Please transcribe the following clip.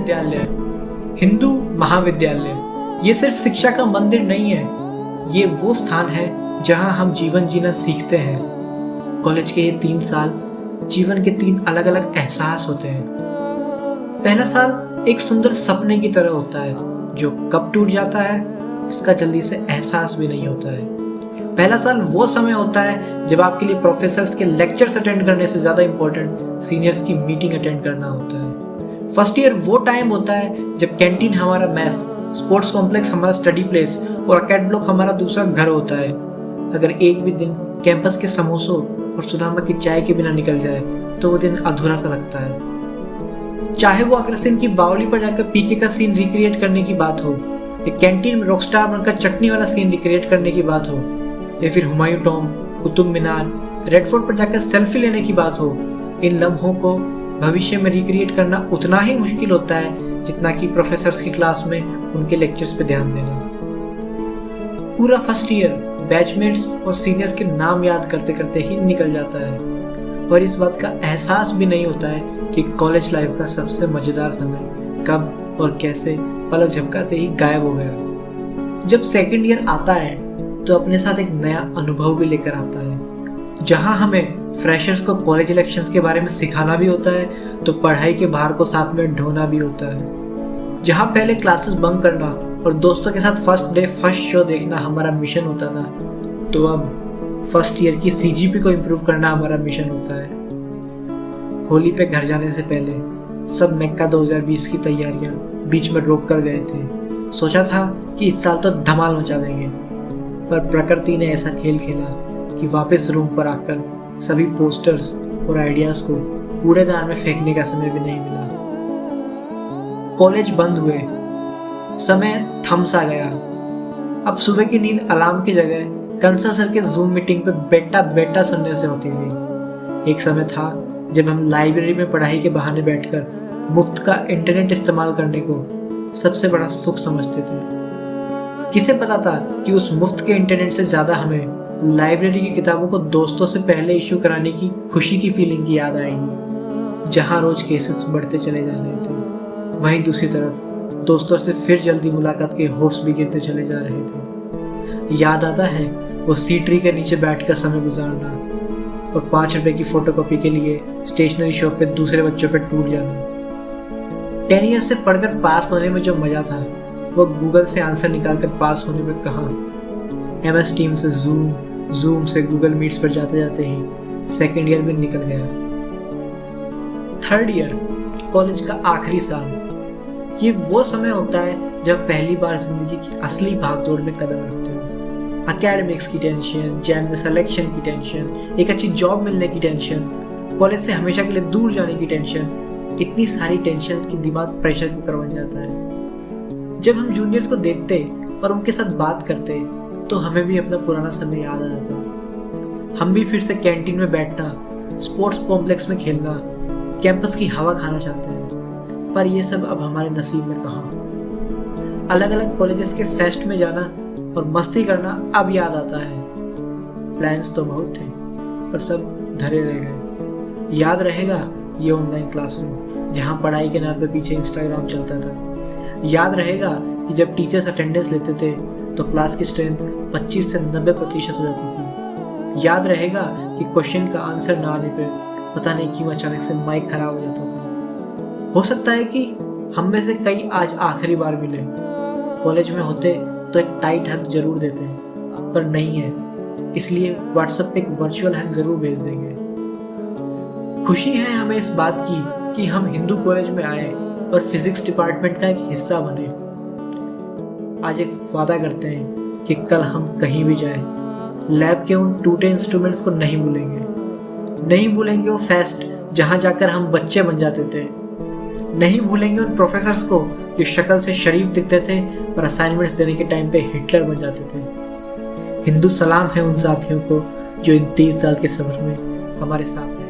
विद्यालय, हिंदू महाविद्यालय ये सिर्फ शिक्षा का मंदिर नहीं है, ये वो स्थान है जहां हम जीवन जीना सीखते हैं। कॉलेज के ये 3 साल जीवन के 3 अलग अलग एहसास होते हैं। पहला साल एक सुंदर सपने की तरह होता है जो कब टूट जाता है इसका जल्दी से एहसास भी नहीं होता है। पहला साल वो समय होता है जब आपके लिए प्रोफेसर्स के लेक्चर्स अटेंड करने से ज़्यादा इम्पोर्टेंट सीनियर्स की मीटिंग अटेंड करना होता है। फर्स्ट ईयर वो टाइम होता है जब कैंटीन हमारा मैस, स्पोर्ट्स कॉम्प्लेक्स हमारा स्टडी प्लेस और अकेड ब्लॉक हमारा दूसरा घर होता है। अगर एक भी दिन कैंपस के समोसों और सुदामा की चाय के बिना निकल जाए तो वो दिन अधूरा सा लगता है। चाहे वो अग्रसेन की बावली पर जाकर पीके का सीन रिक्रिएट करने की बात हो, या कैंटीन में रॉकस्टार बनकर चटनी वाला सीन रिक्रिएट करने की बात हो, या फिर Humayun Tom, Qutub Minar, red fort पर जाकर सेल्फी लेने की बात हो, इन लम्हों को भविष्य में रिक्रिएट करना उतना ही मुश्किल होता है जितना कि प्रोफेसर्स की क्लास में उनके लेक्चर्स पे ध्यान देना। पूरा फर्स्ट ईयर बैचमेट्स और सीनियर्स के नाम याद करते करते ही निकल जाता है और इस बात का एहसास भी नहीं होता है कि कॉलेज लाइफ का सबसे मज़ेदार समय कब और कैसे पलक झपकाते ही गायब हो गया। जब सेकंड ईयर आता है तो अपने साथ एक नया अनुभव भी लेकर आता है, जहां हमें फ्रेशर्स को कॉलेज इलेक्शंस के बारे में सिखाना भी होता है तो पढ़ाई के भार को साथ में ढोना भी होता है। जहां पहले क्लासेस बंक करना और दोस्तों के साथ फर्स्ट डे फर्स्ट शो देखना हमारा मिशन होता था, तो अब फर्स्ट ईयर की सीजीपी को इम्प्रूव करना हमारा मिशन होता है। होली पे घर जाने से पहले सब नेक्का 2020 की तैयारियां बीच में रोक कर गए थे। सोचा था कि इस साल तो धमाल मचा देंगे, पर प्रकृति ने ऐसा खेल खेला कि वापस रूम पर आकर सभी पोस्टर्स और आइडियाज को कूड़ेदान में फेंकने का समय भी नहीं मिला। कॉलेज बंद हुए, समय थम सा गया। अब सुबह की नींद अलार्म की जगह कंसल सर के जूम मीटिंग पे बेटा बेटा सुनने से होती थी। एक समय था जब हम लाइब्रेरी में पढ़ाई के बहाने बैठकर मुफ्त का इंटरनेट इस्तेमाल करने को सबसे बड़ा सुख समझते थे। किसे पता था कि उस मुफ्त के इंटरनेट से ज़्यादा हमें लाइब्रेरी की किताबों को दोस्तों से पहले इशू कराने की खुशी की फीलिंग की याद आएगी, जहाँ रोज केसेस बढ़ते चले जा रहे थे, वहीं दूसरी तरफ दोस्तों से फिर जल्दी मुलाकात के होश भी गिरते चले जा रहे थे। याद आता है वो सी ट्री के नीचे बैठकर समय गुजारना और 5 रुपए की फोटोकॉपी के लिए स्टेशनरी शॉप पे दूसरे बच्चों पे टूट जाना। 10 ईयर से पढ़कर पास होने में जो मज़ा था वो गूगल से आंसर निकालकर पास होने में कहाँ। MS टीम से जूम से गूगल मीट्स पर जाते जाते ही सेकेंड ईयर भी निकल गया। थर्ड ईयर कॉलेज का आखिरी साल, ये वो समय होता है जब पहली बार जिंदगी की असली भागदौड़ में कदम रखते हो। एकेडमिक्स की टेंशन, जैम में सिलेक्शन की टेंशन, एक अच्छी जॉब मिलने की टेंशन, कॉलेज से हमेशा के लिए दूर जाने की टेंशन, इतनी सारी टेंशन की दिमाग प्रेशर कुकर बन जाता है। जब हम जूनियर्स को देखते और उनके साथ बात करते तो हमें भी अपना पुराना समय याद आ जाता। हम भी फिर से कैंटीन में बैठना, स्पोर्ट्स कॉम्प्लेक्स में खेलना, कैंपस की हवा खाना चाहते हैं, पर ये सब अब हमारे नसीब में कहाँ। अलग अलग कॉलेजेस के फेस्ट में जाना और मस्ती करना अब याद आता है। प्लान्स तो बहुत थे पर सब धरे रह गए। याद रहेगा ये ऑनलाइन क्लासरूम जहाँ पढ़ाई के नाम पे पीछे इंस्टाग्राम चलता था। याद रहेगा कि जब टीचर्स अटेंडेंस लेते थे तो क्लास की स्ट्रेंथ 25 से 90% हो जाती थी। याद रहेगा कि क्वेश्चन का आंसर ना आने पे पता नहीं क्यों अचानक से माइक खराब हो जाता था। हो सकता है कि हम में से कई आज आखिरी बार मिले। कॉलेज में होते तो एक टाइट हग जरूर देते, पर नहीं है, इसलिए व्हाट्सएप पे एक वर्चुअल हग जरूर भेज देंगे। खुशी है हमें इस बात की कि हम हिंदू कॉलेज में आए और फिजिक्स डिपार्टमेंट का एक हिस्सा बने। आज एक वादा करते हैं कि कल हम कहीं भी जाएं, लैब के उन टूटे इंस्ट्रूमेंट्स को नहीं भूलेंगे वो फेस्ट जहां जाकर हम बच्चे बन जाते थे, नहीं भूलेंगे उन प्रोफेसर्स को जो शक्ल से शरीफ दिखते थे पर असाइनमेंट्स देने के टाइम पे हिटलर बन जाते थे। हिंदू सलाम है उन साथियों को जो इन 30 साल के सफर में हमारे साथ हैं।